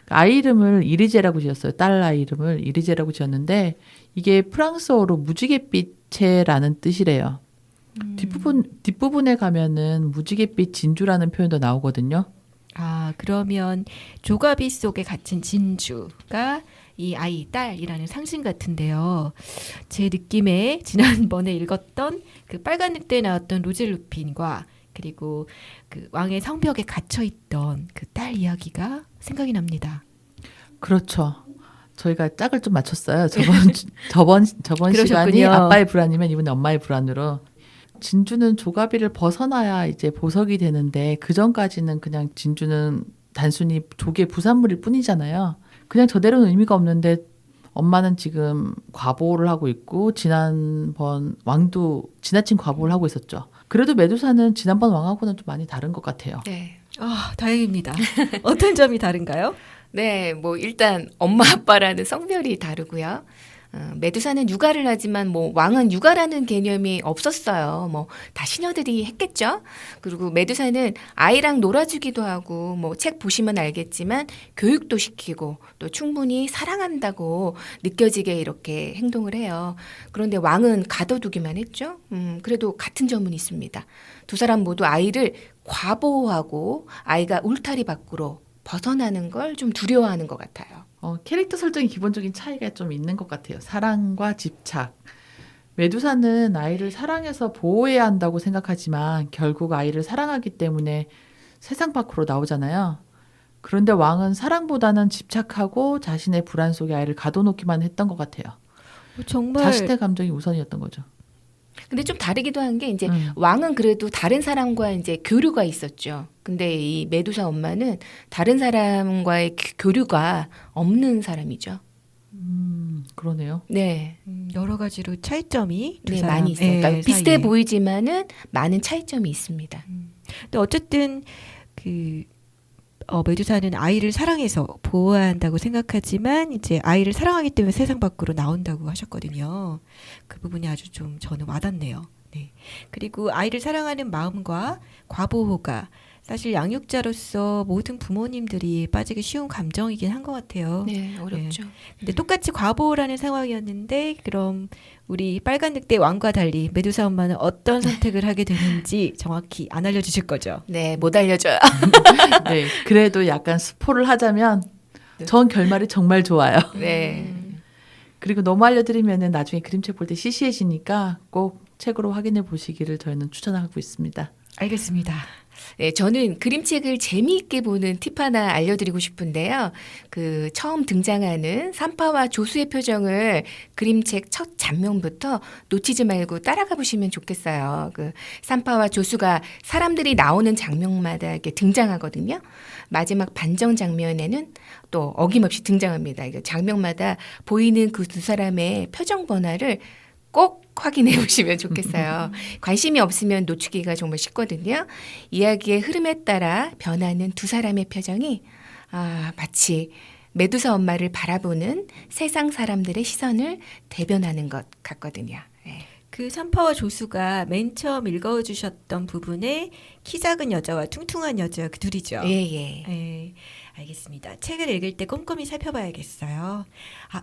아이 이름을 이리제라고 지었어요. 딸 아이 이름을 이리제라고 지었는데 이게 프랑스어로 무지갯빛체라는 뜻이래요. 뒷부분에 가면은 무지갯빛 진주라는 표현도 나오거든요. 아, 그러면 조가비 속에 갇힌 진주가 이 아이, 딸이라는 상징 같은데요. 제 느낌에 지난번에 읽었던 그 빨간 늑대에 나왔던 로제 루핀과 그리고 그 왕의 성벽에 갇혀있던 그 딸 이야기가 생각이 납니다. 그렇죠. 저희가 짝을 좀 맞췄어요. 저번 시간이 그러셨군요. 아빠의 불안이면 이번에 엄마의 불안으로. 진주는 조가비를 벗어나야 이제 보석이 되는데 그 전까지는 그냥 진주는 단순히 조개 부산물일 뿐이잖아요. 그냥 저대로는 의미가 없는데 엄마는 지금 과보를 하고 있고 지난번 왕도 지나친 과보를 하고 있었죠. 그래도 메두사는 지난번 왕하고는 좀 많이 다른 것 같아요. 네. 아, 다행입니다. 어떤 점이 다른가요? 네, 뭐 일단 엄마 아빠라는 성별이 다르고요. 메두사는 육아를 하지만 뭐 왕은 육아라는 개념이 없었어요. 뭐 다 시녀들이 했겠죠. 그리고 메두사는 아이랑 놀아주기도 하고 뭐 책 보시면 알겠지만 교육도 시키고 또 충분히 사랑한다고 느껴지게 이렇게 행동을 해요. 그런데 왕은 가둬두기만 했죠. 그래도 같은 점은 있습니다. 두 사람 모두 아이를 과보호하고 아이가 울타리 밖으로 벗어나는 걸 좀 두려워하는 것 같아요. 캐릭터 설정의 기본적인 차이가 좀 있는 것 같아요. 사랑과 집착. 메두사는 아이를 사랑해서 보호해야 한다고 생각하지만 결국 아이를 사랑하기 때문에 세상 밖으로 나오잖아요. 그런데 왕은 사랑보다는 집착하고 자신의 불안 속에 아이를 가둬놓기만 했던 것 같아요. 정말 자신의 감정이 우선이었던 거죠. 근데 좀 다르기도 한 게 이제 왕은 그래도 다른 사람과 이제 교류가 있었죠. 근데 이 메두사 엄마는 다른 사람과의 교류가 없는 사람이죠. 그러네요. 네. 여러 가지로 차이점이 두 네, 사람 많이 있어요. 그러니까 비슷해 사이에. 보이지만은 많은 차이점이 있습니다. 근데 어쨌든 메두사는 아이를 사랑해서 보호해야 한다고 생각하지만 이제 아이를 사랑하기 때문에 세상 밖으로 나온다고 하셨거든요. 그 부분이 아주 좀 저는 와닿네요. 네. 그리고 아이를 사랑하는 마음과 과보호가 사실 양육자로서 모든 부모님들이 빠지기 쉬운 감정이긴 한 것 같아요. 네, 어렵죠. 근데 똑같이 과보호라는 상황이었는데 그럼 우리 빨간 늑대 왕과 달리 메두사 엄마는 어떤 선택을 하게 되는지 정확히 안 알려주실 거죠? 네, 못 알려줘요. 네, 그래도 약간 스포를 하자면 전 결말이 정말 좋아요. 네. 그리고 너무 알려드리면은 나중에 그림책 볼 때 시시해지니까 꼭 책으로 확인해 보시기를 저희는 추천하고 있습니다. 알겠습니다. 네, 저는 그림책을 재미있게 보는 팁 하나 알려드리고 싶은데요. 그 처음 등장하는 산파와 조수의 표정을 그림책 첫 장면부터 놓치지 말고 따라가 보시면 좋겠어요. 그 산파와 조수가 사람들이 나오는 장면마다 이렇게 등장하거든요. 마지막 반정 장면에는 또 어김없이 등장합니다. 이게 장면마다 보이는 그 두 사람의 표정 변화를 꼭 확인해 보시면 좋겠어요. 관심이 없으면 놓치기가 정말 쉽거든요. 이야기의 흐름에 따라 변하는 두 사람의 표정이 마치 메두사 엄마를 바라보는 세상 사람들의 시선을 대변하는 것 같거든요. 네. 그 산파와 조수가 맨 처음 읽어주셨던 부분에 키 작은 여자와 퉁퉁한 여자 그 둘이죠. 예. 네, 알겠습니다. 책을 읽을 때 꼼꼼히 살펴봐야겠어요.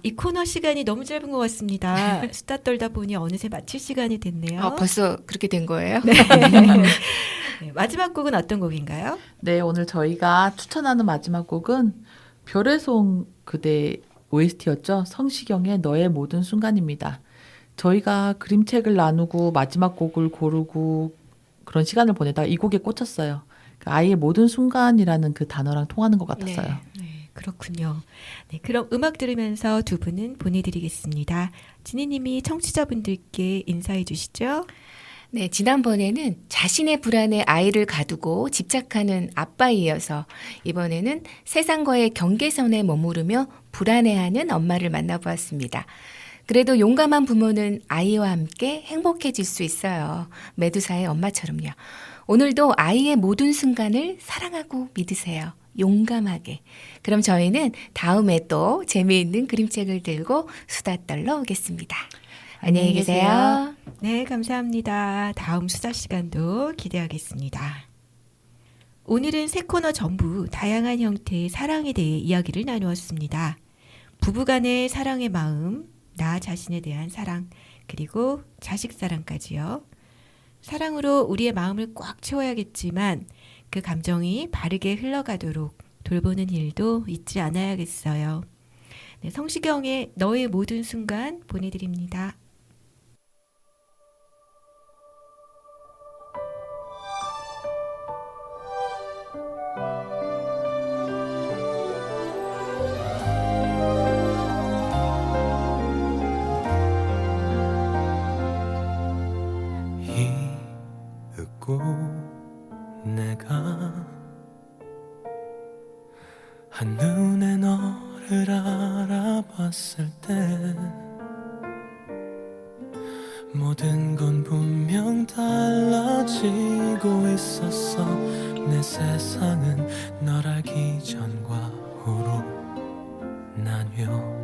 이 코너 시간이 너무 짧은 것 같습니다. 수다 떨다 보니 어느새 마칠 시간이 됐네요. 벌써 그렇게 된 거예요? 네. 네, 마지막 곡은 어떤 곡인가요? 네, 오늘 저희가 추천하는 마지막 곡은 별의 송 그대 OST였죠. 성시경의 너의 모든 순간입니다. 저희가 그림책을 나누고 마지막 곡을 고르고 그런 시간을 보내다가 이 곡에 꽂혔어요. 아이의 모든 순간이라는 그 단어랑 통하는 것 같았어요. 네, 그렇군요. 네, 그럼 음악 들으면서 두 분은 보내드리겠습니다. 지니님이 청취자분들께 인사해 주시죠. 네, 지난번에는 자신의 불안에 아이를 가두고 집착하는 아빠에 이어서 이번에는 세상과의 경계선에 머무르며 불안해하는 엄마를 만나보았습니다. 그래도 용감한 부모는 아이와 함께 행복해질 수 있어요. 메두사의 엄마처럼요. 오늘도 아이의 모든 순간을 사랑하고 믿으세요. 용감하게. 그럼 저희는 다음에 또 재미있는 그림책을 들고 수다 떨러 오겠습니다. 안녕히 계세요. 네, 감사합니다. 다음 수다 시간도 기대하겠습니다. 오늘은 세 코너 전부 다양한 형태의 사랑에 대해 이야기를 나누었습니다. 부부간의 사랑의 마음, 나 자신에 대한 사랑, 그리고 자식 사랑까지요. 사랑으로 우리의 마음을 꽉 채워야겠지만 그 감정이 바르게 흘러가도록 돌보는 일도 잊지 않아야겠어요. 네, 성시경의 너의 모든 순간 보내드립니다. 잊고 내가 한눈에 너를 알아봤을 때 모든 건 분명 달라지고 있었어. 내 세상은 널 알기 전과 후로 나뉘어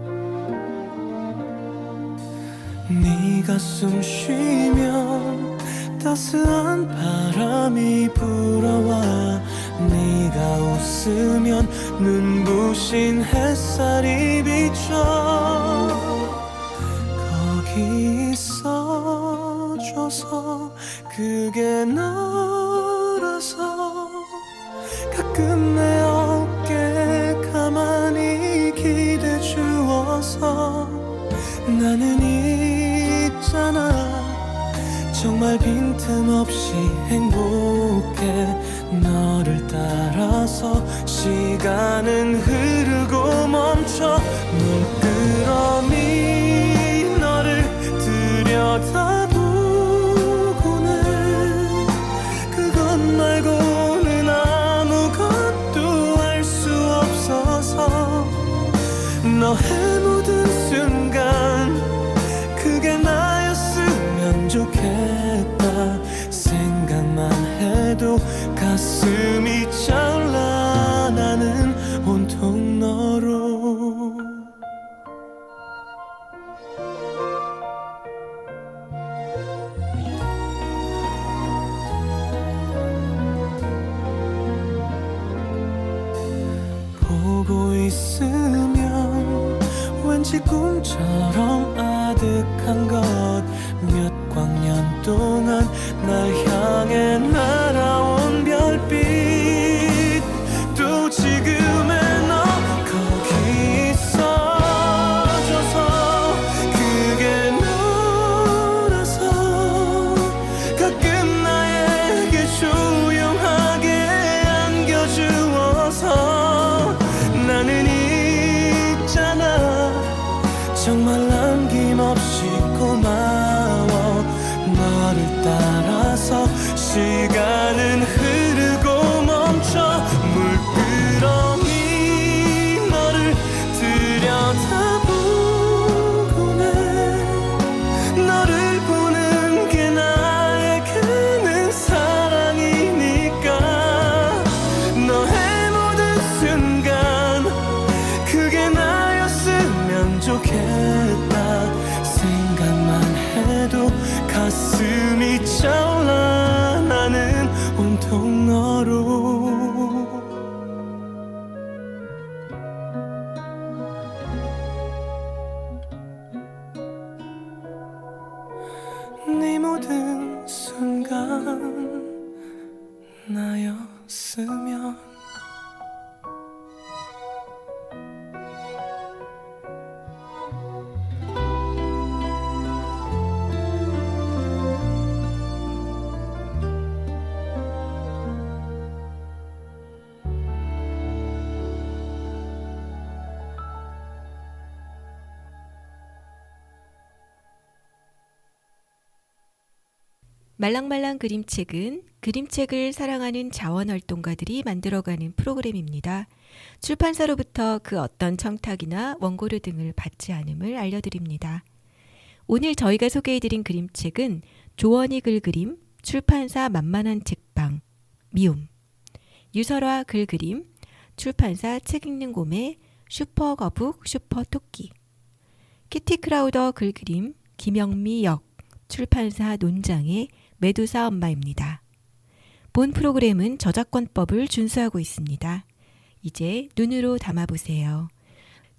네가 숨 쉬면 따스한 바람이 불어와 네가 웃으면 눈부신 햇살이 비쳐 거기 있어줘서 그게 너라서 가끔 내 어깨 가만히 기대 주어서 나는 있잖아 정말 빈틈없이 행복해 너를 따라서 시간은 흐르고 멈춰 물끄러미 너를 들여다보고는 그것 말고는 아무것도 알 수 없어서 너의 모든 순간 그게 나였으면 좋겠다 생각만 해도 가슴이 차올라 나는 온통 너로 보고 있으면 왠지 꿈처럼 아득한 것 몇 광년 동안 날 향해 날아온 별빛 또 지금의 너 거기 있어줘서 그게 너라서 가끔 나에게 조용하게 안겨주어서 나는 있잖아 정말 남김없이 고마워 너를 따라서 시간은 흐르고 멈춰 물끄러미 너를 들여다보고는 너를 보는 게 나에게는 사랑이니까 너의 모든 순간 그게 나였으면 좋겠다 생각만 해도 가슴이 차올라 나는 온통 너로 네 모든 순간 나였으면 말랑말랑 그림책은 그림책을 사랑하는 자원활동가들이 만들어가는 프로그램입니다. 출판사로부터 그 어떤 청탁이나 원고료 등을 받지 않음을 알려드립니다. 오늘 저희가 소개해드린 그림책은 조원희 글그림, 출판사 만만한 책방, 미움, 유설화 글그림, 출판사 책 읽는 곰의 슈퍼거북 슈퍼토끼, 키티 크라우더 글그림, 김영미 역, 출판사 논장의 메두사 엄마입니다. 본 프로그램은 저작권법을 준수하고 있습니다. 이제 눈으로 담아보세요.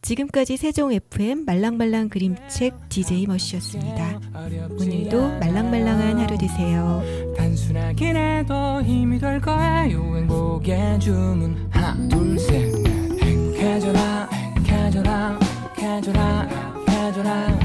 지금까지 세종 FM 말랑말랑 그림책 DJ 머시였습니다. 오늘도 말랑말랑한 하루 되세요. 단순하긴 해도 힘이 될 거예요 행복의 주문 하나 둘 셋 넷 행복해져라 행복해져라 행복해져라 행복해져라